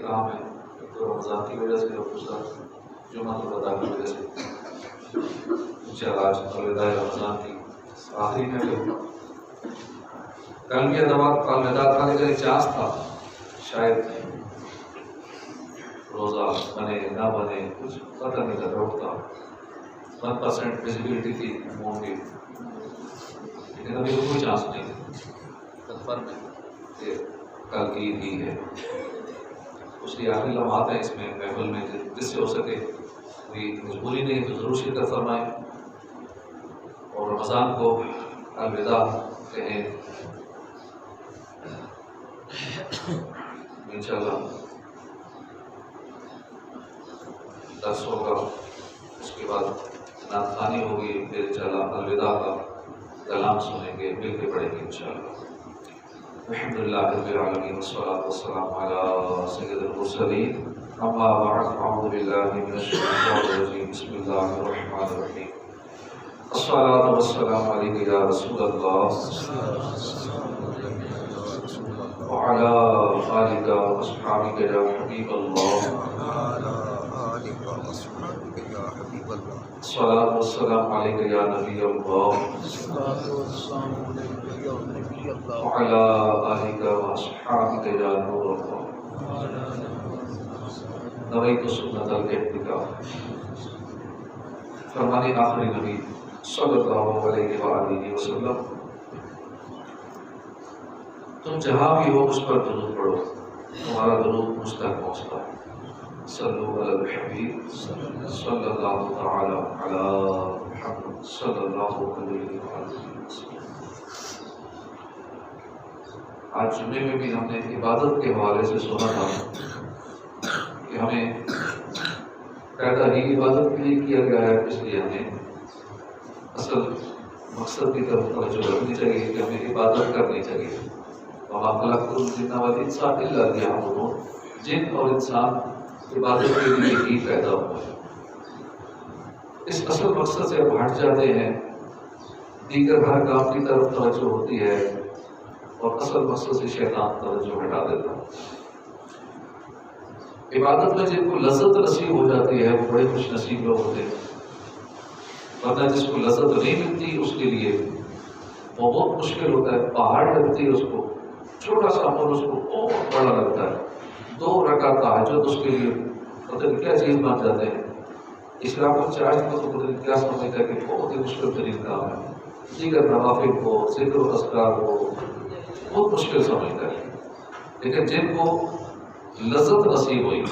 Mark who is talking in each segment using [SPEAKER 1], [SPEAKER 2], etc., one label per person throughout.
[SPEAKER 1] کام ہے، ایک تو رمضان کی وجہ سے اور دوسرا جمعہ الوداع کی وجہ سے۔ انشاءاللہ آج الوداع رمضان کی آخری میں کل بھی الوداع تھا، لیکن ایک چانس تھا شاید روزہ بنے نہ بنے، کچھ پتہ نہیں لگ رہا تھا، 1% ویزیبلٹی تھی عموم کی، لیکن ابھی کوئی چانس نہیں کنفرم ہے کہ کل عید ہی ہے۔ اس لیے آخری لمحات ہیں اس میں محفل میں، جس سے ہو سکے کوئی مجبوری نہیں تو ضرور شرکت فرمائیں اور رمضان کو الوداع کہیں۔ انشاءاللہ درس ہوگا، اس کے بعد نعت خوانی ہوگی، پھر انشاءاللہ الوداع کا کلام سنیں گے، مل کے پڑھیں گے انشاءاللہ۔ الحمدللہ رب العالمین والصلاۃ والسلام علی سید المرسلین، اما بعد اعوذ باللہ من الشیطان الرجیم، بسم اللہ الرحمن الرحیم۔ الصلاۃ والسلام علیک یا رسول اللہ وعلی آلک واصحابک یا حبیب اللہ، الصلاۃ والسلام علیک یا نبی اللہ وعلی آلک واصحابک یا نور اللہ، نویت سنت الاعتکاف۔ فرمانے آخری نبی صلی اللہ علیہ وآلہ وسلم، تم جہاں بھی ہو اس پر درود پڑھو، تمہارا درود مجھ تک پہنچتا ہے۔ صلو علی الحبیب صلی اللہ تعالی علی محمد صلی اللہ علیہ وآلہ وسلم۔ آج جمعے میں بھی ہم نے عبادت کے حوالے سے سنا تھا کہ ہمیں پیدا ہی عبادت کے لیے کیا گیا ہے، اس لیے ہمیں اصل مقصد کی طرف توجہ رکھنی چاہیے کہ ہمیں عبادت کرنی چاہیے۔ وما خلقت الجن والانس الا لیعبدون، جن اور انسان عبادت کے لیے ہی پیدا ہوئے ہیں۔ اس اصل مقصد سے ہم ہٹ جاتے ہیں، دیگر ہر کام کی طرف توجہ ہوتی ہے اور اصل مقصد سے شیطان توجہ ہٹا دیتا ہے۔ عبادت میں جن کو لذت نصیب ہو جاتی ہے وہ بڑے خوش نصیب لوگ ہوتے ہیں، ورنہ جس کو لذت نہیں ملتی اس کے لیے وہ بہت مشکل ہوتا ہے۔ پہاڑ لگتی ہے اس کو، چھوٹا سا عمل اس کو بہت بڑا لگتا ہے، 2 رکعت تہجد اس کے لیے پتہ نہیں کیا چیز بن جاتے ہیں۔ اسلام کو چاہے کو تو پتہ نہیں کیا سمجھتا ہے کہ بہت ہی مشکل ترین کام ہے، دیگر نوافل کو، ذکر و اذکار کو بہت مشکل سمجھتا ہے۔ لیکن جن کو لذت نصیب ہوئی،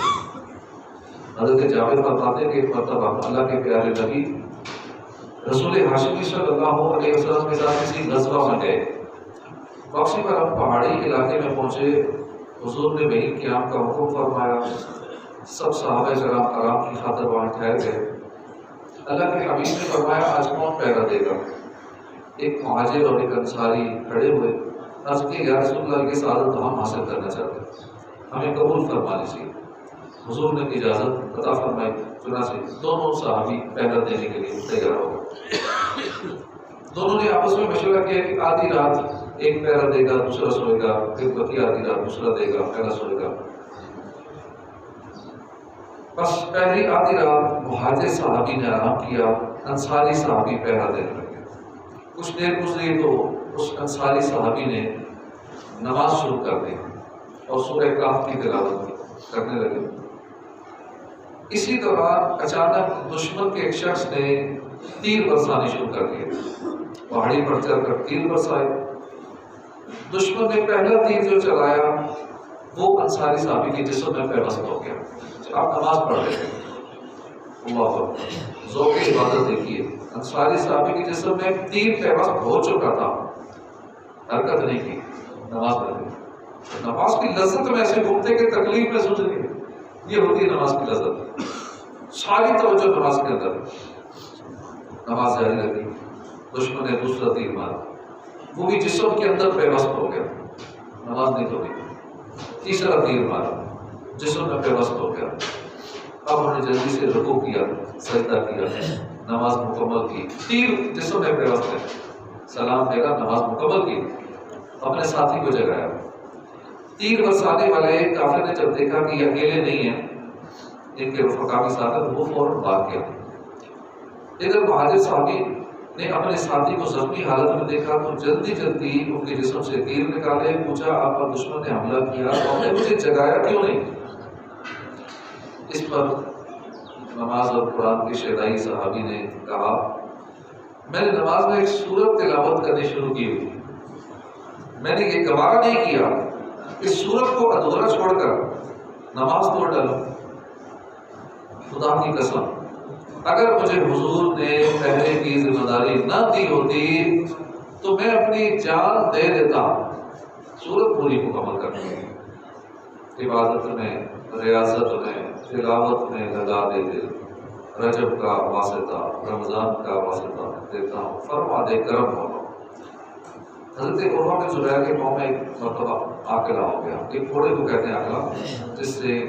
[SPEAKER 1] حضرت جابر فرماتے ہیں کہ ایک مرتبہ اللہ کے پیارے نبی رسول ہاشمی صلی اللہ علیہ وسلم کے ساتھ کسی غزوہ میں گئے، واپسی پر ہم پہاڑی علاقے میں پہنچے، حضور نے وہیں قیام کا حکم فرمایا، سب صحابہ کرام آرام کی خاطر وہاں ٹھہر گئے۔ اللہ کے حبیب نے فرمایا آج کون پہرا دے گا؟ ایک مہاجر اور ایک انصاری کھڑے ہوئے، عرض کہ یا رسول اللہ یہ سعادت تو ہم حاصل کرنا چاہتے ہیں، ہمیں قبول فرما لیجیے۔ حضور نے اجازت عطا فرمائی، چنانچہ دونوں صحابی پہرا دینے کے لیے تیار ہو گئے۔ دونوں نے آپس میں مشورہ کیا کہ آدھی رات ایک پہرا دے گا، دوسرا سوئے گا، پھر بقیہ آدھی رات دوسرا دے گا، پہلا سوئے گا۔ بس پہلی آدھی رات مہاجر صحابی نے آرام کیا، انصاری صحابی پہرا دینے لگے۔ کچھ دیر گزری تو اس انصاری صحابی نے نماز شروع کر دی اور سورہ کہف کی تلاوت کرنے لگے۔ اسی دوران اچانک دشمن کے ایک شخص نے تیر برسانے شروع کر دیے، پہاڑی پر چڑھ کر تیر برسائے۔ دشمن نے پہلا تیر جو چلایا وہ انصاری صحابی کے جسم میں پیوست ہو گیا۔ آپ نماز پڑھ رہے تھے، اللہ اکبر، ذوق عبادت دیکھیے، انصاری صحابی کے جسم میں تیر پیوست ہو چکا تھا، حرکت نہیں کی، نماز پڑھ رہے۔ نماز کی لذت میں ایسے گھومتے کہ تکلیف محسوس نہیں، یہ ہوتی ہے نماز کی لذت، ساری توجہ نماز کے اندر۔ نماز جاری لگی، دشمن نے دوسرا تیر مارا، وہ بھی جسم کے اندر پیوست ہو گیا، نماز نہیں توڑی۔ تیسرا تیر مارا، جسم میں پیوست ہو گیا۔ اب انہوں نے جلدی سے رکوع کیا، سجدہ کیا، نماز مکمل کی۔ تیر جسم میں پیوست ہے، سلام دے گا، نماز مکمل کی، اپنے ساتھی کو جگایا۔ تیر برسانے والے کافر نے جب دیکھا کہ یہ اکیلے نہیں ہیں، ان کے رفقا کے ساتھ، وہ فوراً بھاگ گیا۔ ادھر مہاجر صحابی نے اپنے ساتھی کو زخمی حالت میں دیکھا تو جلدی جلدی ان کے جسم سے تیر نکالے، پوچھا آپ پر دشمن نے حملہ کیا، آپ نے مجھے جگایا کیوں نہیں؟ اس پر نماز اور قرآن کی شہدائی صحابی نے کہا میں نے نماز میں ایک سورت تلاوت کرنی شروع کی ہوئی، میں نے یہ گوارا نہیں کیا اس سورت کو ادھورا چھوڑ کر نماز توڑ ڈالوں۔ خدا کی قسم اگر مجھے حضور نے پہلے کی ذمہ داری نہ دی ہوتی تو میں اپنی جان دے دیتا، سورت پوری مکمل کرنے عبادت میں، ریاضت میں، تلاوت میں لگا دے دے، رجب کا واسطہ، رمضان کا واسطہ دیتا ہوں، فرما دے کرم ہونا۔ حضرت عروہ بن زبیر کے پاؤں میں ایک مرتبہ آکلا ہو گیا، ایک پھوڑے کو کہتے ہیں آکلا، جس سے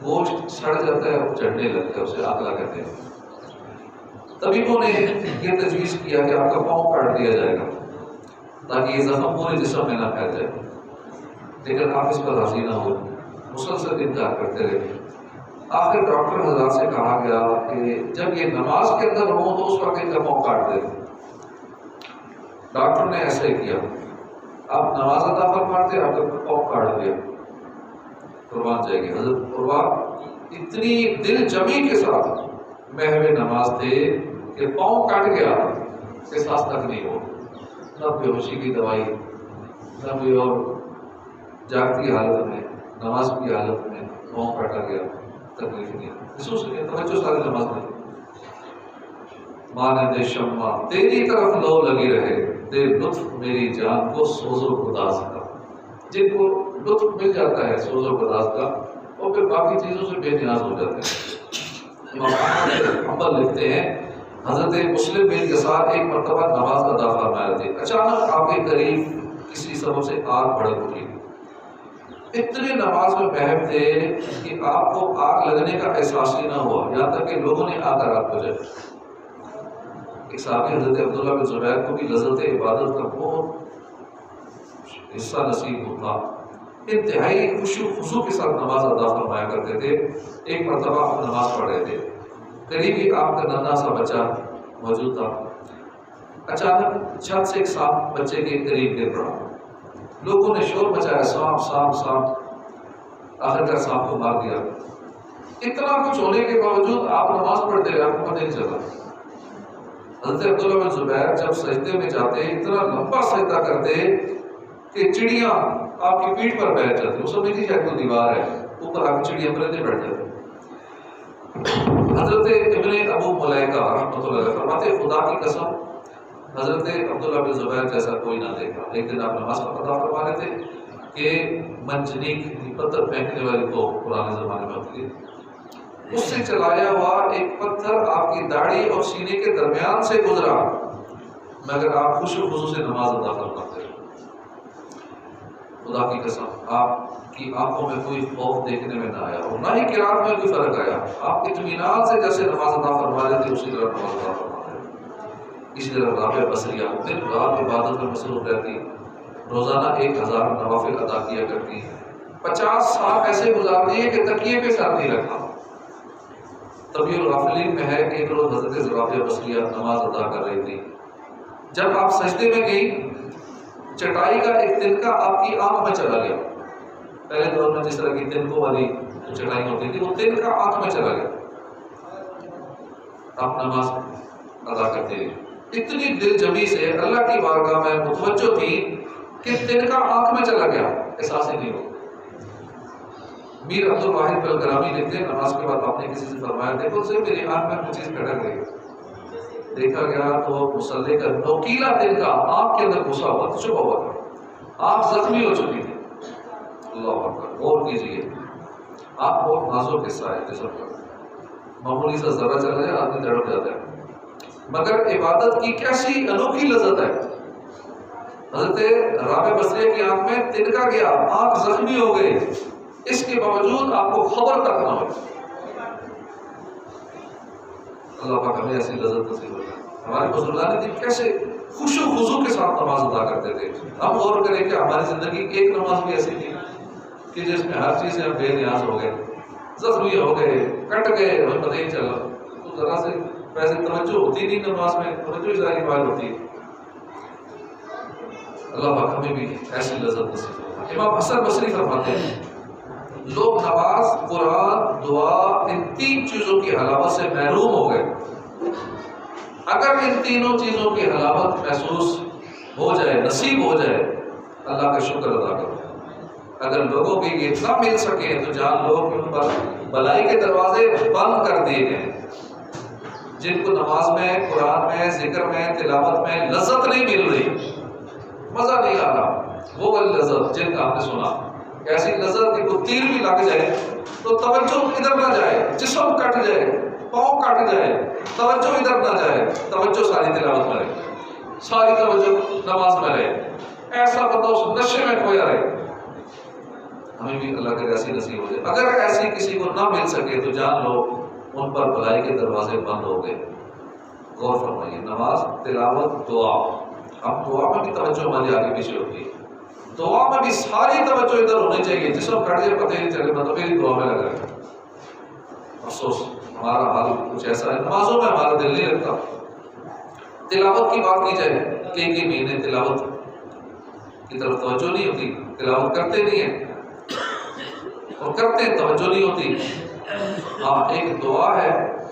[SPEAKER 1] گوشت سڑ جاتا ہے اور چڑھنے لگتا ہے، اسے آکلا کہتے ہیں۔ طبیبوں نے یہ تجویز کیا کہ آپ کا پاؤں کاٹ دیا جائے گا تاکہ یہ زخم پورے جسم میں نہ پھیل جائے، لیکن آپ اس پر راضی نہ ہو، مسلسل انکار کرتے رہے۔ آخر ڈاکٹر حضرات سے کہا گیا کہ جب یہ نماز کے اندر ہو تو اس وقت ان کا پاؤں کاٹ دے۔ ڈاکٹر نے ایسا ہی کیا، آپ نماز ادا فرماتے آپ کا پاؤں کاٹ دیا، قربان جائے گی۔ حضرت عروہ اتنی دل جمی کے ساتھ محو نماز تھے کہ پاؤں کاٹ گیا احساس تک نہیں ہو، نہ بے ہوشی کی دوائی، نہ کوئی اور، جاگتی حالت میں، نماز کی حالت میں پاؤں کاٹا گیا، تکلیف نہیں، محسوس نہیں، توجہ ساری نماز میں۔ مانند شمع تیری طرف لو لگی رہے، دے لطف میری جان کو سوز و گداز کا۔ جن کو لطف مل جاتا ہے سوز و گداز کا، اور پھر باقی چیزوں سے بے نیاز ہو جاتے ہیں۔ امام احمد حنبل لکھتے ہیں حضرت مسلم بن یسار ایک مرتبہ نماز ادا فرما رہے تھے، اچانک آپ کے قریب کسی سبب سے آگ بھڑک اٹھی، اتنے نماز میں محو تھے کہ آپ کو آگ لگنے کا احساس ہی نہ ہوا، یہاں تک کہ لوگوں نے آ کر آپ کو جائے۔ ایک صحابی حضرت عبداللہ بن زبیر کو بھی لذت عبادت کا بہت حصہ نصیب ہوتا، انتہائی خشوع و خضوع کے ساتھ نماز ادا فرمایا کرتے تھے۔ ایک مرتبہ آپ نماز پڑھ رہے تھے، قریب ہی آپ کا ننھا سا بچہ موجود تھا، اچانک چھت سے ایک سانپ بچے کے قریب گر پڑا، لوگوں نے شور مچایا سانپ سانپ سانپ، آخر کار سانپ کو مار دیا۔ اتنا کچھ ہونے کے باوجود آپ نماز پڑھتے رہے، آپ کو پتہ نہیں چلا۔ حضرت عبداللہ بن زبیر جب سجدے میں جاتے اتنا لمبا سجدہ کرتے کہ چڑیاں آپ کی پیٹھ پر بیٹھ جاتی، وہ سمجھتی تھی شاید کوئی دیوار ہے، اوپر آپ کی چڑیاں پرندے بیٹھ جاتے۔ حضرت ابن ابو ملیکہ رحمۃ اللہ علیہ فرماتے خدا کی قسم حضرت عبداللہ بن زبیر جیسا کوئی نہ دیکھا۔ ایک دن آپ نماز پر ادا فرما رہے تھے کہ منجنیق پتھر پھینکنے والی تو پرانے زمانے میں ہوتی ہے، اس سے چلایا ہوا ایک پتھر آپ کی داڑھی اور سینے کے درمیان سے گزرا، مگر آپ خشوع و خضوع سے نماز ادا فرماتے ہیں۔ خدا کی قسم آپ کی آنکھوں میں کوئی خوف دیکھنے میں نہ آیا اور نہ ہی قرات میں کوئی فرق آیا، آپ اطمینان سے جیسے نماز ادا فرما رہے تھے اسی طرح نماز ادا فرما رہے تھے۔ اسی طرح رابعہ بصریہ دن رات عبادت میں مصروف رہتی، روزانہ 1000 نوافل ادا کیا کرتی، 50 سال ایسے گزار دیے کہ تکیے پہ سر نہیں رکھا۔ طبیع الغافلین میں ہے کہ ایک روز حضرت رابعہ بصریہ نماز ادا کر رہی تھی، جب آپ سجدے میں گئی چٹائی کا ایک تنکا آپ کی آنکھ میں چلا گیا۔ پہلے دور میں جس طرح کی تنکوں والی چٹائی ہوتی تھی وہ تنکا آنکھ میں چلا گیا، آپ نماز ادا کرتے ہیں۔ اتنی دل جمی سے اللہ کی بارگاہ میں متوجہ تھی کہ تنکا آنکھ میں چلا گیا، احساس ہی نہیں ہو۔ میر عبد الواحد بلگرامی لکھتے ہیں نماز کے بعد آپ نے کسی سے فرمایا دیکھو سے میری آنکھ میں کچھ چیز کھٹک گئی، دیکھا گیا تو مصلی کا نوکیلا تنکا آنکھ کے اندر گھسا ہوا چھپا ہوا تھا، آنکھ زخمی ہو چکی تھی۔ اللہ اکبر، غور کیجیے، آنکھ بہت نازک حصہ ہے جسم کا، معمولی سا ذرہ چل جائے آدمی تڑپ جاتا ہے، مگر عبادت کی کیسی انوکھی لذت ہے۔ حضرت رابعہ بصریہ کی آنکھ میں تنکا گیا، آنکھ زخمی ہو گئی، اس کے باوجود آپ کو خبر تک نہ ہو۔ اللہ پاک ہمیں ایسی لذت نصیب ہو۔ ہمارے بزرگان دین کیسے خشوع و خضوع کے ساتھ نماز ادا کرتے تھے، ہم غور کریں کہ ہماری زندگی کی ایک نماز بھی ایسی تھی کہ جس میں ہر چیز سے ہم بے نیاز ہو گئے، زخمی ہو گئے، کٹ گئے، ہمیں پتہ ہی چلا، تو ذرا سے ویسے توجہ ہوتی نہیں نماز میں، توجہ ہی ظاہری بات ہوتی ہے۔ اللہ پاک ہمیں بھی ایسی لذت نصیب فرمائے۔ امام حسن بصری فرماتے ہیں لوگ نماز، قرآن، دعا، ان تین چیزوں کی حلاوت سے محروم ہو گئے۔ اگر ان تینوں چیزوں کی حلاوت محسوس ہو جائے، نصیب ہو جائے، اللہ کا شکر ادا کرو۔ اگر لوگوں کی یہ نہ مل سکے تو جان لو کہ ان پر بلائی کے دروازے بند کر دیے گئے۔ جن کو نماز میں، قرآن میں، ذکر میں، تلاوت میں لذت نہیں مل رہی، مزہ نہیں آ رہا، وہ والی لذت جن کا آپ نے سنا، ایسی لذت کہ کوئی تیر بھی لگ جائے تو توجہ ادھر نہ جائے، جسم کٹ جائے، پاؤں کٹ جائے، توجہ ادھر نہ جائے، توجہ ساری تلاوت میں رہے، ساری توجہ نماز میں رہے، ایسا بندہ اس نشے میں کھویا رہے۔ ہمیں بھی اللہ کے ایسی نصیب ہو جائے۔ اگر ایسی کسی کو نہ مل سکے تو جان لو ان پر بھلائی کے دروازے بند ہو گئے۔ غور فرمائیے، نماز، تلاوت، دعا، اب دعا میں بھی توجہ ہماری آگے پیچھے ہوتی ہے، دعا میں بھی ساری توجہ ادھر ہونی چاہیے، جسم کٹ جائے پتہ ہی نہیں چلے، مطلب میری دعا میں لگا ہے۔ افسوس ہمارا حال کچھ ایسا ہے، نمازوں میں ہمارا دل نہیں لگتا۔ تلاوت کی بات کی جائے، کئی مہینے تلاوت کی طرف توجہ نہیں ہوتی، تلاوت کرتے نہیں ہیں اور کرتے ہیں توجہ نہیں ہوتی۔ ہاں ایک دعا ہے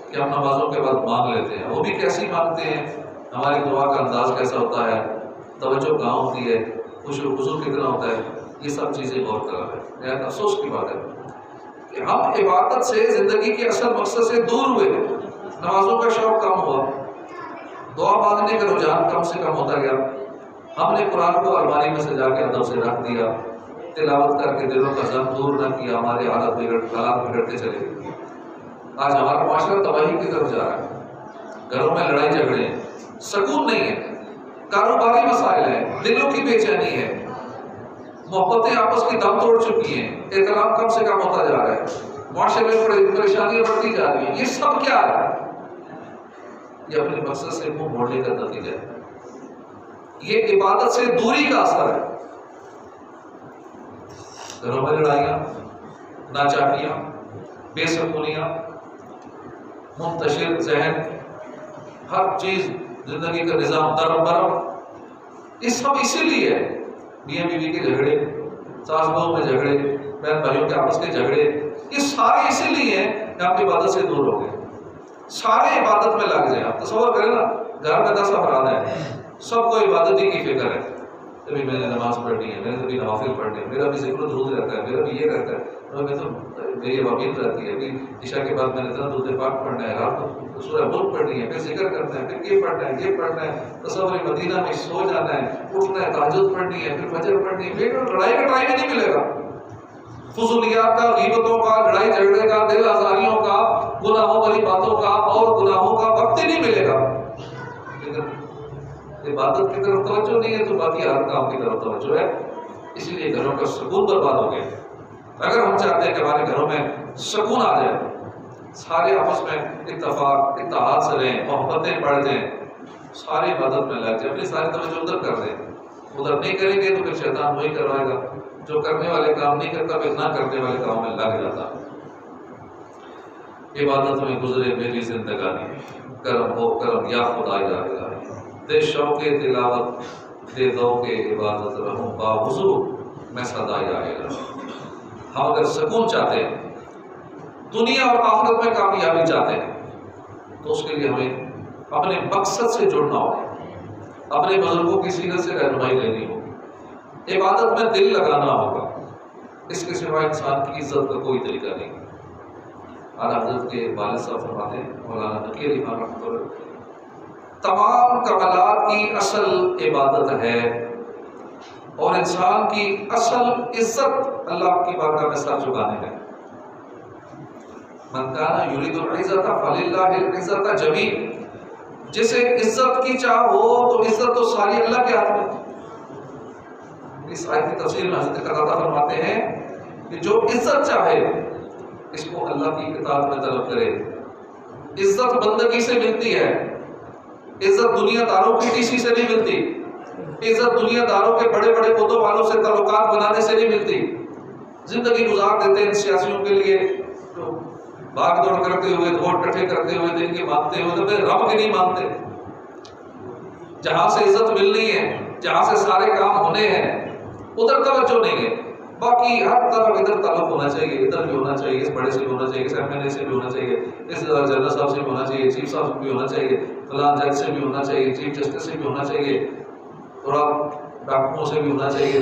[SPEAKER 1] کہ ہم نمازوں کے بعد مانگ لیتے ہیں، وہ بھی کیسی مانگتے ہیں، ہماری دعا کا انداز کیسا ہوتا ہے، توجہ کہاں ہوتی ہے، خضوع کتنا ہوتا ہے، یہ سب چیزیں غور کرا ہے۔ نہایت افسوس کی بات ہے کہ ہم عبادت سے، زندگی کے اصل مقصد سے دور ہوئے، نمازوں کا شوق کم ہوا، دعا مانگنے کا رجحان کم سے کم ہوتا گیا، ہم نے قرآن کو الماری میں سجا کے ادب سے رکھ دیا، تلاوت کر کے دلوں کا زخم دور نہ کیا، ہمارے حالات بگڑتے چلے گئے۔ آج ہمارا معاشرہ تباہی کی طرف جا رہا ہے، گھروں میں لڑائی جھگڑے ہیں، سکون نہیں ہے، کاروباری مسائل ہیں، دلوں کی بے چینی ہے، محبتیں آپس کی دم توڑ چکی ہیں، احترام کم سے کم ہوتا جا رہا ہے، معاشرے میں پریشانیاں بڑھتی جا رہی ہیں۔ یہ سب کیا ہے؟ یہ اپنے مقصد سے منہ موڑنے کا نتیجہ ہے، یہ عبادت سے دوری کا اثر ہے۔ گھروں میں لڑائیاں، ناچاکیاں، بے سکونیاں، منتشر ذہن، ہر چیز زندگی کا نظام درم برم، یہ سب اسی لیے ہے۔ میاں بیوی کے جھگڑے، ساس بہو میں جھگڑے، بہن بھائیوں کے آپس کے جھگڑے، یہ سارے اسی لیے ہیں کہ آپ عبادت سے دور ہو گئے، سارے عبادت میں لگ جائیں۔ آپ تصور کریں نا، گھر میں 10 افراد ہیں، سب کو عبادت ہی کی فکر ہے، کبھی میں نے نماز پڑھنی ہے، میں نے کبھی نوافل پڑھنے ہیں، میرا بھی ذکر و درود رہتا ہے، میرا بھی یہ رہتا ہے، میں تو میری عوامل رہتی ہے، عشاء کے بعد میں نے درود پاک پڑھنا ہے، رات کو سورہ ملک پڑھنی ہے، پھر ذکر کرنا ہے، پھر یہ پڑھنا ہے، یہ پڑھنا ہے، تصور مدینہ میں سو جانا ہے، اٹھنا ہے، تہجد پڑھنی ہے، پھر فجر پڑھنی ہے، پھر لڑائی کا ٹائم ہی نہیں ملے گا، فضولیات کا، غیبتوں کا، لڑائی جھگڑے کا، دل آزاریوں کا، گناہوں والی باتوں کا اور گناہوں کا وقت ہی نہیں ملے گا۔ عبادت کی طرف توجہ نہیں ہے تو باقی ہر کام کی طرف توجہ ہے، اسی لیے گھروں کا سکون برباد ہو گیا۔ اگر ہم چاہتے ہیں کہ ہمارے گھروں میں سکون آ جائے، سارے آپس میں اتفاق اتحاد سے رہیں، محبتیں بڑھ جائیں، ساری عبادت میں لگ جائیں، اپنی ساری توجہ ادھر کر دیں، ادھر نہیں کریں گے تو پھر شیطان وہی کروائے گا، جو کرنے والے کام نہیں کرتا پھر نہ کرنے والے کاموں میں لگ جاتا۔ عبادت میں گزرے میری زندگانی، کرم ہو کرم یا خدا یا الہی، دے شوق تلاوت دے ذوق عبادت، رہوں باوضو میں صدا یا الہی۔ ہم اگر سکون چاہتے ہیں، دنیا اور آخرت میں کامیابی چاہتے ہیں، تو اس کے لیے ہمیں اپنے مقصد سے جڑنا ہوگا، اپنے بزرگوں کی سیرت سے رہنمائی لینی ہوگی، عبادت میں دل لگانا ہوگا، اس کے سوا انسان کی عزت کا کوئی طریقہ نہیں۔ اعلیٰ حضرت کے والد صاحب فرماتے ہیں، مولانا نقی علی خان رحمۃ اللہ، تمام کمالات کی اصل عبادت ہے اور انسان کی اصل عزت اللہ کی بارگاہ میں سر جھکانے ہے۔ من کان یرید العزت فللہ العزت جمیع، جسے عزت کی چاہ ہو تو عزت تو ساری اللہ کے ہاتھ میں۔ اس آیت کی تفسیر میں حضرت قتادہ فرماتے ہیں کہ جو عزت چاہے اس کو اللہ کی اطاعت میں طلب کرے۔ عزت بندگی سے ملتی ہے، عزت دنیا داروں کی ٹی سی سے نہیں ملتی، عزت دنیا داروں کے بڑے بڑے عہدوں والوں سے تعلقات بنانے سے نہیں ملتی، زندگی گزار دیتے ہیں سیاسیوں کے لیے بھاگ دوڑ کرتے ہوئے، ووٹ اکٹھے کرتے ہوئے، دین کے مانتے ہوئے، تو پھر رب کے نہیں مانتے۔ جہاں سے عزت ملنی ہے، جہاں سے سارے کام ہونے ہیں، ادھر توجہ نہیں ہے۔ باقی ہر طرف ادھر تعلق ہونا چاہیے، ادھر بھی ہونا چاہیے، اس بڑے سے بھی ہونا چاہیے، اس ایم ایل اے سے بھی ہونا چاہیے، اس جنرل صاحب سے بھی ہونا چاہیے، چیف صاحب سے بھی ہونا چاہیے، فلاں جج سے بھی ہونا چاہیے، چیف جسٹس سے بھی ہونا چاہیے، تھوڑا ڈاکٹروں سے بھی ہونا چاہیے،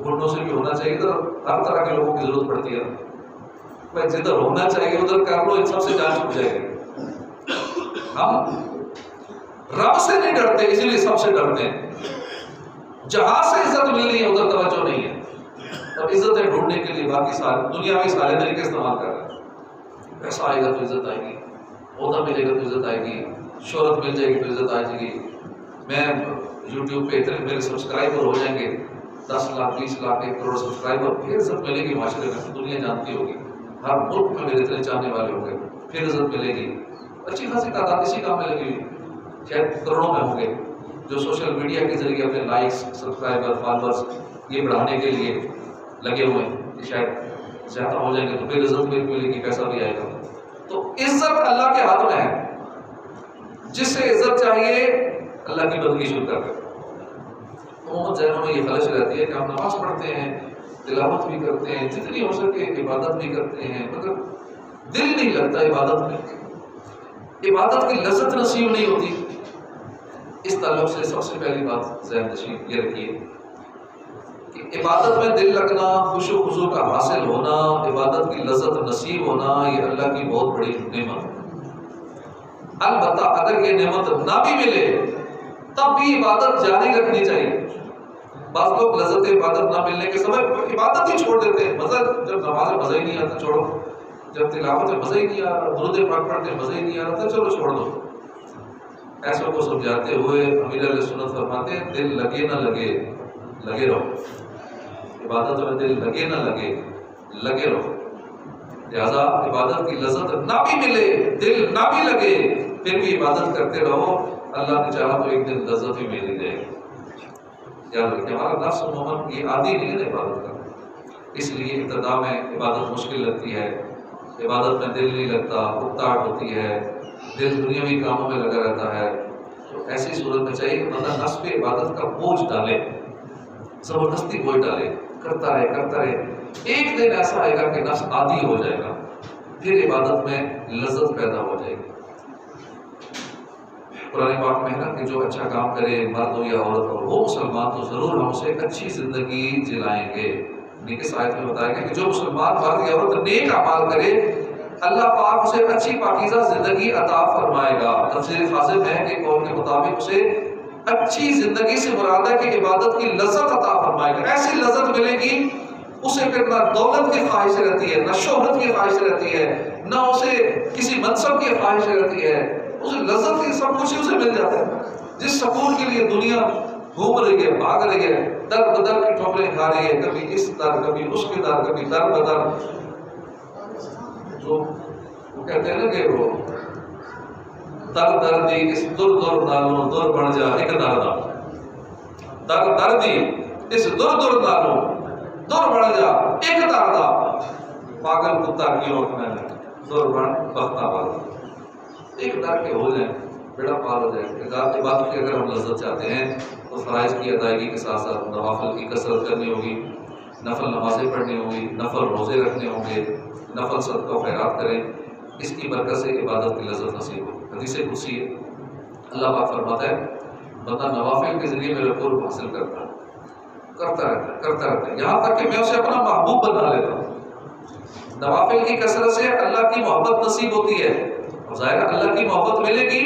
[SPEAKER 1] گنڈوں سے بھی ہونا چاہیے۔ ادھر ہر طرح کے لوگوں کی ضرورت پڑتی ہے بھائی، جدھر ہونا چاہیے ادھر کر لو، ان سب سے جان چھوٹ جائے گی۔ ہم رب سے نہیں ڈرتے، اسی لیے سب سے ڈرتے ہیں۔ جہاں سے عزت ملنی ہے ادھر توجہ نہیں ہے، اب عزتیں ڈھونڈنے کے لیے باقی سارے دنیا میں سارے طریقے استعمال کر رہے ہیں۔ پیسہ آئے گا تو عزت آئے گی، عہدہ ملے گا تو عزت آئے گی، شہرت مل جائے گی تو عزت آئے گی، میں یوٹیوب پہ اتنے میرے سبسکرائبر ہو جائیں گے، 10 لاکھ 20 لاکھ 1 کروڑ سبسکرائبر، پھر عزت ملے گی معاشرے میں، دنیا جانتی ہوگی، ہر ملک میں میرے اتنے چاہنے والے ہوں گے، پھر عزت ملے گی۔ اچھی خاصی تعداد اسی کام میں لگی ہوئی، شاید کروڑوں میں ہوں گے جو سوشل میڈیا کے ذریعے اپنے لائکس، سبسکرائبر، فالوورز یہ بڑھانے کے لیے لگے ہوئے ہیں کہ شاید زیادہ ہو جائیں گے تو پھر عزت ملے گی، پیسہ بھی آئے گا۔ تو عزت اللہ کے ہاتھ میں ہے، جس سے عزت چاہیے اللہ کی بندگی شروع کر دے۔ عموماً ذہنوں میں یہ خلش رہتی ہے کہ ہم نماز پڑھتے ہیں، تلاوت بھی کرتے ہیں، جتنی ہو سکے عبادت بھی کرتے ہیں، مگر دل نہیں لگتا عبادت میں، عبادت کی لذت نصیب نہیں ہوتی۔ اس تعلق سے سب سے پہلی بات ذہن نشین یہ رکھیے کہ عبادت میں دل لگنا، خوشو خضوع کا حاصل ہونا، عبادت کی لذت نصیب ہونا، یہ اللہ کی بہت بڑی نعمت ہے۔ البتہ اگر یہ نعمت نہ بھی ملے تب بھی عبادت جاری رکھنی چاہیے۔ بعض لوگ لذت عبادت نہ ملنے کے سبب عبادت ہی چھوڑ دیتے ہیں، مزہ جب نماز میں مزہ ہی نہیں آتا چھوڑو، جب تلاوت میں مزہ ہی نہیں آ رہا، درود پاک پڑھتے مزہ ہی نہیں آ رہا تو چلو چھوڑ دو۔ ایسوں کو سمجھاتے ہوئے امیر علیہ سنت فرماتے ہیں دل لگے نہ لگے لگے رہو، عبادت میں دل لگے نہ لگے لگے رہو۔ لہذا عبادت کی لذت نہ بھی ملے، دل نہ بھی لگے، پھر بھی عبادت کرتے رہو، اللہ نے چاہا تو ایک دن لذت بھی مل جائے گی۔ یاد رکھیں ہمارا نفس مومن یہ عادی نہیں ہے عبادت کا، اس لیے ابتدا میں عبادت مشکل لگتی ہے، عبادت میں دل نہیں لگتا، اکتاہٹ ہوتی ہے، دل دنیاوی کاموں میں لگا رہتا ہے۔ تو ایسی صورت میں چاہیے کہ بندہ نفس پہ عبادت کا بوجھ ڈالے، زبردستی بوجھ ڈالے، کرتا رہے، ایک دن ایسا آئے گا کہ نفس عادی ہو جائے گا، پھر عبادت میں لذت پیدا ہو جائے گی۔ قرآن پاک میں ہے نا کہ جو اچھا کام کرے مرد ہو یا عورت ہو، وہ مسلمان تو ضرور ہم اسے ایک اچھی زندگی جلائیں گے۔ اس آیت میں بتایا گیا کہ جو مسلمان مرد یا عورت نیک اعمال کرے اللہ پاک اسے اچھی پاکیزہ زندگی عطا فرمائے گا۔ تفسیر خازن ہے کہ قول کے مطابق اسے اچھی زندگی سے مراد ہے کہ عبادت کی لذت عطا فرمائے گا، ایسی لذت ملے گی اسے پھر نہ دولت کی خواہش رہتی ہے، نہ شہرت کی خواہش رہتی ہے، نہ اسے کسی منصب کی خواہش رہتی ہے، اسے لذت کی سب کچھ اسے مل جاتا ہے۔ جس سکون کے لیے دنیا گھوم رہی ہے، بھاگ رہی ہے، در بدر کی ٹھوکریں کھا رہی ہے، کبھی اس در کبھی اس کے در، کبھی در بدر، تو وہ کہتے ہیں نا کہ وہ در دردی اس در در نالوں در بڑھ جا ایک دردہ، در دردی اس در در نالوں در بڑھ جا ایک دردہ، پاگل کتا کیوں اپنے در بڑھ بختہ والا، ایک در کے ہو جائیں بیڑا پار ہو جائے۔ عبادت کی اگر ہم لذت چاہتے ہیں تو فرائض کی ادائیگی کے ساتھ ساتھ نوافل کی کثرت کرنی ہوگی، نفل نمازیں پڑھنی ہوگی، نفل روزے رکھنے ہوں گے، نفل صدقہ و خیرات کریں، اس کی برکت سے عبادت کی لذت نصیب ہو۔ حدیث قدسی ہے، اللہ پاک فرماتا ہے بندہ نوافل کے ذریعے میرے قرب حاصل کرتا ہے، یہاں تک کہ میں اسے اپنا محبوب بنا لیتا ہوں۔ نوافل کی کثرت سے اللہ کی محبت نصیب ہوتی ہے، اور ظاہر اللہ کی محبت ملے گی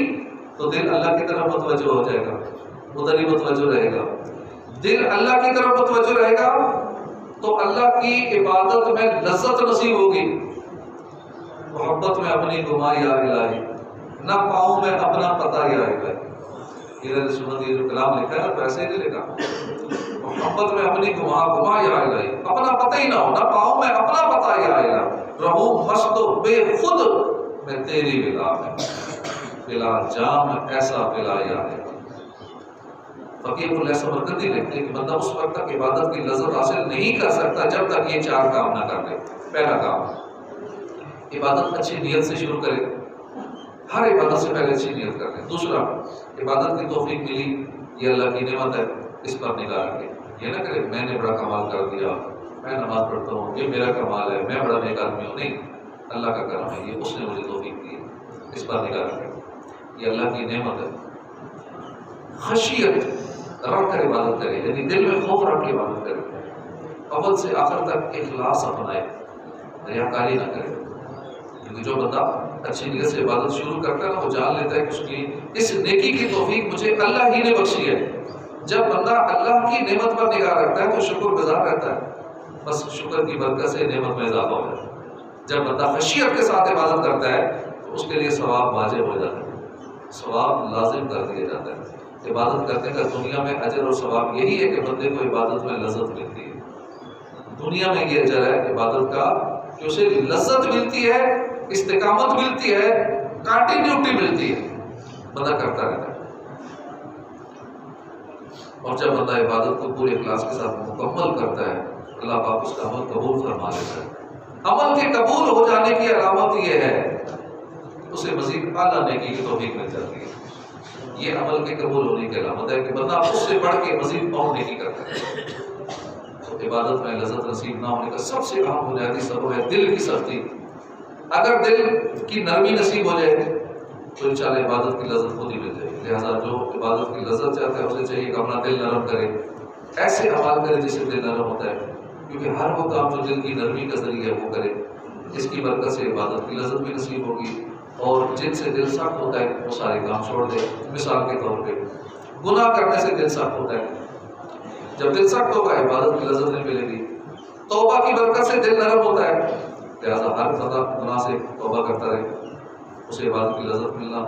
[SPEAKER 1] تو دل اللہ کی طرف متوجہ ہو جائے گا، ادھر ہی متوجہ رہے گا۔ دل اللہ کی طرف متوجہ رہے گا تو اللہ کی عبادت میں لذت نصیب ہوگی۔ محبت میں اپنی گما یا الہی، نہ پاؤں میں اپنا پتہ یا الہی۔ یہ سنت یہ جو کلام لکھا ہے تو ایسے ہی نہیں لکھا، محبت میں اپنی گما یا الہی، اپنا پتہ ہی نہ ہو، نہ پاؤں میں اپنا پتہ یا الہی، رہوں مست و بے خود میں تیری بلا میں، بلا جام ایسا پلا یا الہی۔ فقیہ اللہ سمرقندی لکھتے ہیں کہ بندہ اس وقت تک عبادت کی لذت حاصل نہیں کر سکتا جب تک یہ 4 کام نہ کر لے۔ پہلا کام، عبادت اچھی نیت سے شروع کرے، ہر عبادت سے پہلے اچھی نیت کر لیں۔ دوسرا، عبادت کی توفیق ملی، یہ اللہ کی نعمت ہے، اس پر نگاہ رکھے، یہ نہ کرے میں نے بڑا کمال کر دیا، میں نماز پڑھتا ہوں، یہ میرا کمال ہے، میں بڑا نیک آدمی ہوں۔ نہیں، اللہ کا کرم ہے، یہ اس نے مجھے توفیق دی ہے، اس پر نگاہ رکھے، یہ اللہ کی نعمت ہے۔ خشیت رکھ کر عبادت کرے، یعنی دل میں خوف رکھ کے عبادت کرے، اول سے آخر تک اخلاص اپنائے، ریاکاری نہ کرے، کیونکہ جو بندہ اچھی نیت سے عبادت شروع کرتا ہے نا، وہ جان لیتا ہے کہ اس کی اس نیکی کی توفیق مجھے اللہ ہی نے بخشی ہے۔ جب بندہ اللہ کی نعمت پر نگاہ رکھتا ہے تو شکر گزار رہتا ہے، بس شکر کی برکت سے نعمت میں اضافہ ہو جاتا ہے۔ جب بندہ خشیت کے ساتھ عبادت کرتا ہے تو اس کے لیے ثواب واجب ہو جاتا ہے، ثواب لازم کر دیا جاتا ہے۔ عبادت کرنے کا دنیا میں اجر اور ثواب یہی ہے کہ بندے کو عبادت میں لذت ملتی ہے۔ دنیا میں یہ اجر ہے عبادت کا کہ اسے لذت ملتی ہے، استقامت ملتی ہے، کنٹینیوٹی ملتی ہے، بندہ کرتا رہتا ہے۔ اور جب بندہ عبادت کو پورے اخلاص کے ساتھ مکمل کرتا ہے، اللہ پاک اس کا عمل قبول فرما لیتا ہے۔ عمل کے قبول ہو جانے کی علامت یہ ہے اسے مزید اعلیٰ نیکی کی توفیق مل جاتی ہے۔ یہ عمل کے قبول ہونے کی علامت ہے کہ بندہ اس سے بڑھ کے مزید اور نیکی کرتا ہے۔ تو عبادت میں لذت نصیب نہ ہونے کا سب سے اہم بنیادی سبب ہے دل کی سختی۔ اگر دل کی نرمی نصیب ہو جائے تو انشاءاللہ عبادت کی لذت خود ہی مل جائے گی۔ لہٰذا جو عبادت کی لذت چاہتا ہے اسے چاہیے کہ اپنا دل نرم کرے، ایسے عمل کرے جس سے دل نرم ہوتا ہے، کیونکہ ہر وہ کام جو دل کی نرمی کا ذریعہ ہے وہ کرے، اس کی برکت سے عبادت کی لذت بھی نصیب ہوگی۔ اور جن سے دل سخت ہوتا ہے وہ سارے کام چھوڑ دے۔ مثال کے طور پہ گناہ کرنے سے دل سخت ہوتا ہے، جب دل سخت ہوگا عبادت کی لذت نہیں ملے گی۔ توبہ کی برکت سے دل نرم ہوتا ہے، لہٰذا ہر بندہ گناہ سے توبہ کرتا رہے، اسے عبادت کی لذت ملنا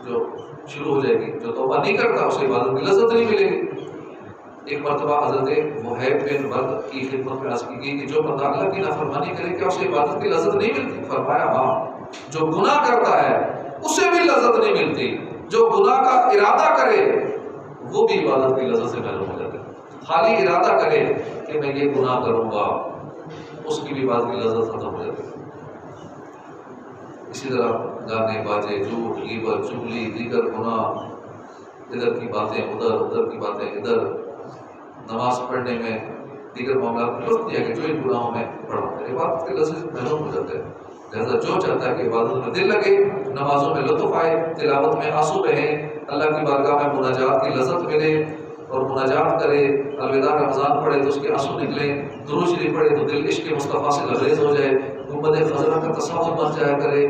[SPEAKER 1] جو شروع ہو جائے گی۔ جو توبہ نہیں کرتا اسے عبادت کی لذت نہیں ملے گی۔ ایک مرتبہ حضرت وہیب بن ورد کی خدمت میں عرض کی گئی کہ جو بندہ اللہ کی نافرمانی کرے کیا اسے عبادت کی لذت نہیں ملتی؟ فرمایا ہاں، جو گناہ کرتا ہے اسے بھی لذت نہیں ملتی، جو گناہ کا ارادہ کرے وہ بھی عبادت کی لذت سے محروم ہو جاتا ہے۔ خالی ارادہ کرے کہ میں یہ گناہ کروں گا، اس کی بھی عبادت کی لذت ختم ہو جاتی ہے۔ اسی طرح گانے باجے، جھوٹ، غیبت، چغلی، دیگر گناہ، ادھر کی باتیں ادھر، ادھر کی باتیں ادھر، نماز پڑھنے میں دیگر معاملات میں لطف دیا کہ جو ان گناہوں میں پڑھو، عبادت کی لذت سے محروم ہو جاتا ہے۔ لہذا جو چاہتا ہے کہ عبادت میں دل لگے، نمازوں میں لطف آئے، تلاوت میں آنسو بہیں، اللہ کی بارگاہ میں مناجات کی لذت ملے اور مناجات کرے، الوداع رمضان پڑھے تو اس کے آنسو نکلیں، درود شریف پڑھے تو دل عشق مصطفیٰ سے لبریز ہو جائے، گنبد خضرا کا تصور بن جایا کرے،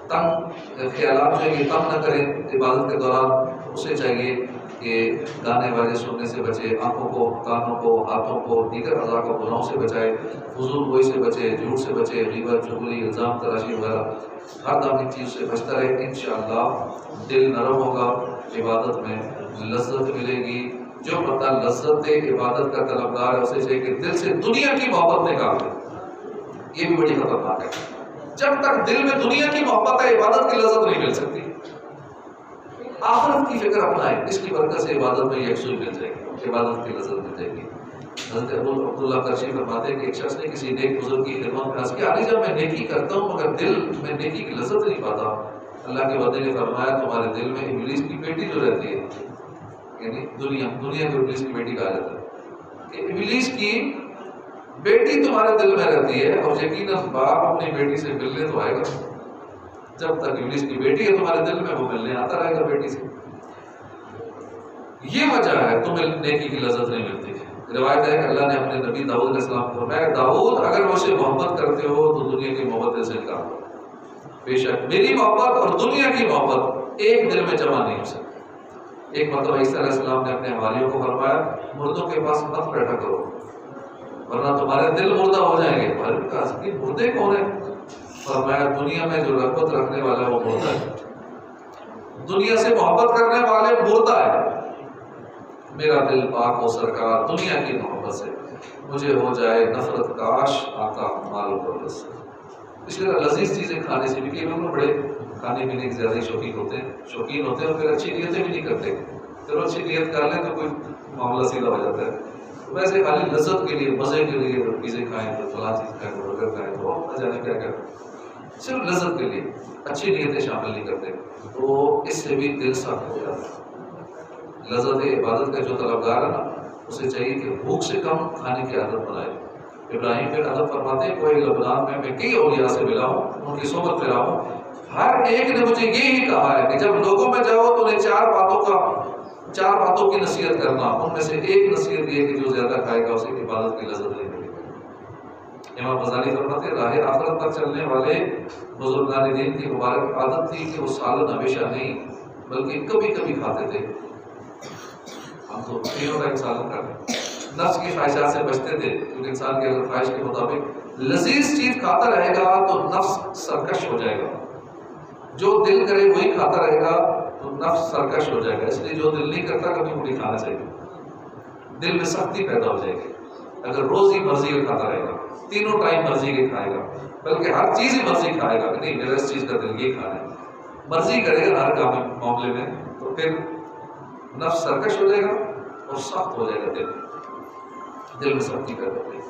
[SPEAKER 1] تنگ خیالات جو ہے یہ تنگ نہ کریں عبادت کے دوران۔ اسے چاہیے کہ گانے والے سننے سے بچے، آنکھوں کو، کانوں کو، ہاتھوں کو، دیگر اعضاء کو گناہوں سے بچائے، فضول گوئی سے بچے، جھوٹ سے بچے، غیبت، چغلی، الزام تراشی وغیرہ ہر دم ان چیز سے بچتا رہے۔ انشاءاللہ دل نرم ہوگا، عبادت میں لذت ملے گی۔ جو بندہ لذت عبادت کا طلبگار ہے اسے چاہیے کہ دل سے دنیا کی محبت نکال دے، یہ بھی بڑی خطرناک ہے۔ جب تک دل میں دنیا کی محبت ہے عبادت کی لذت نہیں مل سکتی۔ آخرت کی فکر اپنائے، اس کی برکت سے عبادت میں یکسوئی مل جائے گی، عبادت کی لذت مل جائے گی۔ حضرت عبداللہ قرشی فرماتے ہیں کہ ایک شخص نے کسی نیک بزرگ کی خدمت میں عرض کیا، علی جب میں نیکی کرتا ہوں مگر دل میں نیکی کی لذت نہیں پاتا۔ اللہ کے بندے نے فرمایا تمہارے دل میں ابلیس کی بیٹی جو رہتی ہے، یعنی دنیا کو ابلیس کی بیٹی کہا جاتا ہے، کہ ابلیس کی بیٹی تمہارے دل میں رہتی ہے، اور یقیناً باپ اپنی بیٹی سے ملنے تو آئے گا، جب تک ابلیس کی بیٹی ہے تمہارے دل میں وہ ملنے آتا رہے گا بیٹی سے۔ یہ وجہ ہے تمہیں نیکی کی لذت نہیں ملتی۔ روایت ہے کہ اللہ نے اپنے نبی داؤد علیہ السلام کو فرمایا، داؤد اگر مجھ سے محبت کرتے ہو تو دنیا کی محبت سے نکالو، بے شک میری محبت اور دنیا کی محبت ایک دل میں جمع نہیں ہو سکتی۔ ایک مرتبہ عیسیٰ علیہ السلام نے اپنے حواریوں کو فرمایا، مردوں کے پاس مت بیٹھا کرو ورنہ تمہارے دل مردہ ہو جائیں گے۔ مردے کون ہیں؟ فرمایا دنیا میں جو رغبت رکھنے والا ہے وہ مردہ ہے، دنیا سے محبت کرنے والے مردہ ہے۔ میرا دل پاک ہو سرکار دنیا کی محبت سے، مجھے ہو جائے نفرت کاش آقا مال و دولت سے۔ اس طرح لذیذ چیزیں کھانے سے بھی، کئی لوگ بڑے کھانے پینے کے زیادہ شوقین ہوتے ہیں اور پھر اچھی نیتیں بھی نہیں کرتے، چلو اچھی نیت کر لیں تو کوئی معاملہ سیدھا ہو جاتا ہے. ویسے خالی لذت کے لیے مزے کے لیے چیزیں کھائیں تو فلاں چیز کھائیں تو برگر کھائیں تو نہ جانے کیا کیا صرف لذت کے لیے اچھی نیتیں شامل نہیں کرتے تو اس سے بھی دل سخت ہو جاتا ہے. لذت عبادت کا جو طلبگار ہے نا اسے چاہیے کہ بھوک سے کم کھانے کی عادت بنائے. ابراہیم بن ادم فرماتے ہیں کوئی لبنان میں کئی اولیاء سے ملا ہوں ان کی صحبت میں رہا ہوں ہر ایک نے مجھے یہی کہا ہے کہ جب لوگوں میں جاؤ تو انہیں چار باتوں کی نصیحت کرنا. ان میں سے ایک نصیحت یہ کہ جو زیادہ کھائے گا اسے عبادت کی لذت نہیں ملے گی. امام غزالی فرماتے ہیں راہ آخرت پر چلنے والے بزرگان دین کی مبارک عادت تھی کہ وہ سالن ہمیشہ نہیں بلکہ کبھی کبھی کھاتے تھے. ہم تو تینوں کا ایک سالن کرتے نفس کی خواہشات سے بچتے تھے کیونکہ انسان کی اگر خواہش کے مطابق لذیذ چیز کھاتا رہے گا تو نفس سرکش ہو جائے گا. جو دل کرے وہی کھاتا رہے گا تو نفس سرکش ہو جائے گا. اس لیے جو دل نہیں کرتا کبھی وہ نہیں کھانا چاہیے. دل میں سختی پیدا ہو جائے گی اگر روز ہی مرضی کے کھاتا رہے گا تینوں ٹائم مرضی کے کھائے گا بلکہ ہر چیز ہی مرضی کھائے گا کہ نہیں میرا اس چیز کا دل یہ کھانا ہے مرضی کرے گا ہر کام معاملے میں تو پھر نفس سرکش ہو جائے گا اور سخت ہو جائے گا. دل میں سختی پیدا ہو جائے گی.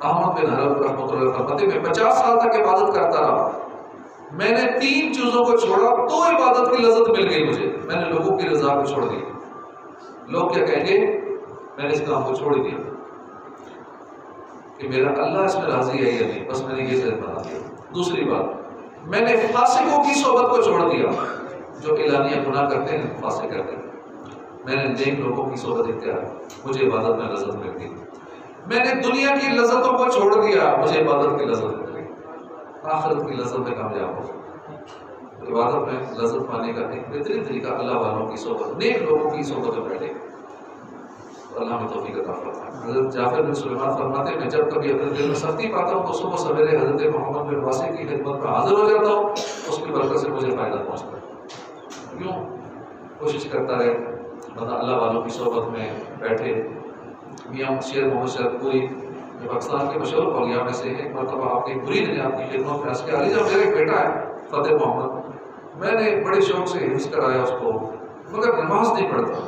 [SPEAKER 1] احمد بن حنبل رحمۃ اللہ فرماتے میں 50 سال تک عبادت کرتا رہا. میں نے 3 چیزوں کو چھوڑا تو عبادت کی لذت مل گئی مجھے. میں نے لوگوں کی رضا کو چھوڑ دی. لوگ کیا کہیں گے میں نے اس کام کو چھوڑ دیا کہ میرا اللہ اس میں راضی ہے یا نہیں بس میں نے یہ ذہن بنا دیا. دوسری بات میں نے فاسقوں کی صحبت کو چھوڑ دیا جو اعلانیہ گناہ کرتے ہیں فاسق کرتے ہیں. میں نے نیک لوگوں کی صحبت اختیار مجھے عبادت میں لذت مل گئی. میں نے دنیا کی لذتوں کو چھوڑ دیا مجھے عبادت کی لذت مل گئی. آخرت کی لذت میں کامیاب ہو. عبادت میں لذت پانے کا ایک بہترین طریقہ اللہ والوں کی صحبت نیک لوگوں کی صحبت میں بیٹھے. اللہ میں توفیق عطا فرمائے. حضرت جعفر بن سلیمان فرماتے ہیں میں جب کبھی اپنے دل میں سختی پاتا ہوں تو صبح سویرے حضرت محمد بن واسع کی خدمت میں حاضر ہو جاتا ہوں. اس کی برکت سے مجھے فائدہ پہنچتا ہے. کیوں کوشش کرتا رہے بندہ اللہ والوں کی صحبت میں بیٹھے. میاں شیر محمد شہد پوری پاکستان کے مشہور اولیاء میں سے ایک مرتبہ آپ کی مرید نے آپ کی خدمت میں عرض کیا علی جب میرا ایک بیٹا ہے فتح محمد میں نے بڑے شوق سے حفظ کرایا اس کو مگر نماز نہیں پڑھتا.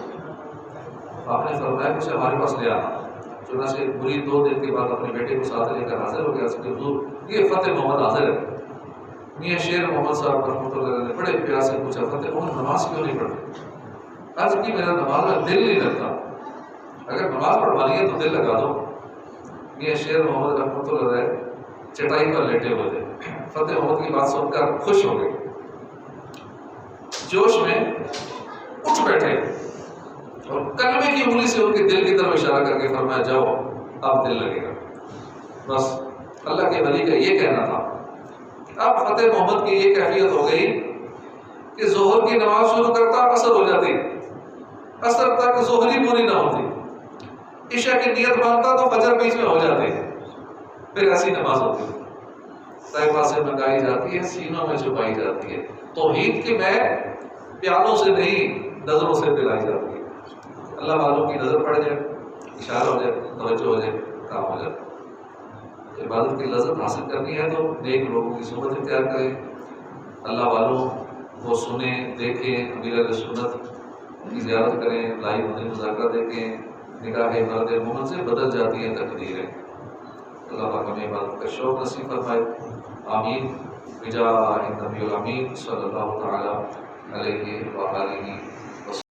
[SPEAKER 1] آپ نے فرمایا اسے ہمارے پاس لے آنا. چنانچہ مرید 2 دن کے بعد اپنے بیٹے کو ساتھ لے کر حاضر ہو گیا. اس کے حضور یہ فتح محمد حاضر ہے. میاں شیر محمد صاحب رحمۃ اللہ علیہ نے بڑے پیار سے پوچھا فتح محمد نماز کیوں نہیں پڑھتے؟ عرض کی میرا نماز میں دل نہیں لگتا. اگر نماز پڑھوانی ہے تو دل لگا دو. میاں شیر محمد رحمۃ اللہ علیہ چٹائی پر لیٹے ہوئے تھے. فتح محمد کی بات سن کر خوش ہو گئے. جوش میں اٹھ بیٹھے اور کلمے کی انگلی سے ان کے دل کی طرف اشارہ کر کے فرمایا جاؤ اب دل لگے گا. بس اللہ کے ولی کا یہ کہنا تھا. اب فتح محمد کی یہ کیفیت ہو گئی کہ ظہر کی نماز شروع کرتا اثر ہو جاتی اثر تک ظہری پوری نہ ہوتی. عشاء کی نیت مانگتا تو فجر بیچ میں ہو جاتے پھر ایسی نماز ہوتی. طیبہ سے منگائی جاتی ہے سینوں میں چھپائی جاتی ہے. توحید کی میں پیالوں سے نہیں نظروں سے پلائی جاتی ہے. اللہ والوں کی نظر پڑ جائے اشارہ ہو جائے توجہ ہو جائے کام ہو جائے. عبادت کی لذت حاصل کرنی ہے تو نیک لوگوں کی صحبت اختیار کریں. اللہ والوں کو سنیں دیکھیں. امیر اہل سنت کی زیارت کریں. لائیو مدنی مذاکرہ دیکھیں. نگاہ مرد مومن سے بدل جاتی ہیں تقدیریں. اللہ پاک ہمیں عبادت کا شوق نصیب فرمائے. آمین بجاہ النبی الامین صلی اللہ تعالی علیہ وآلہ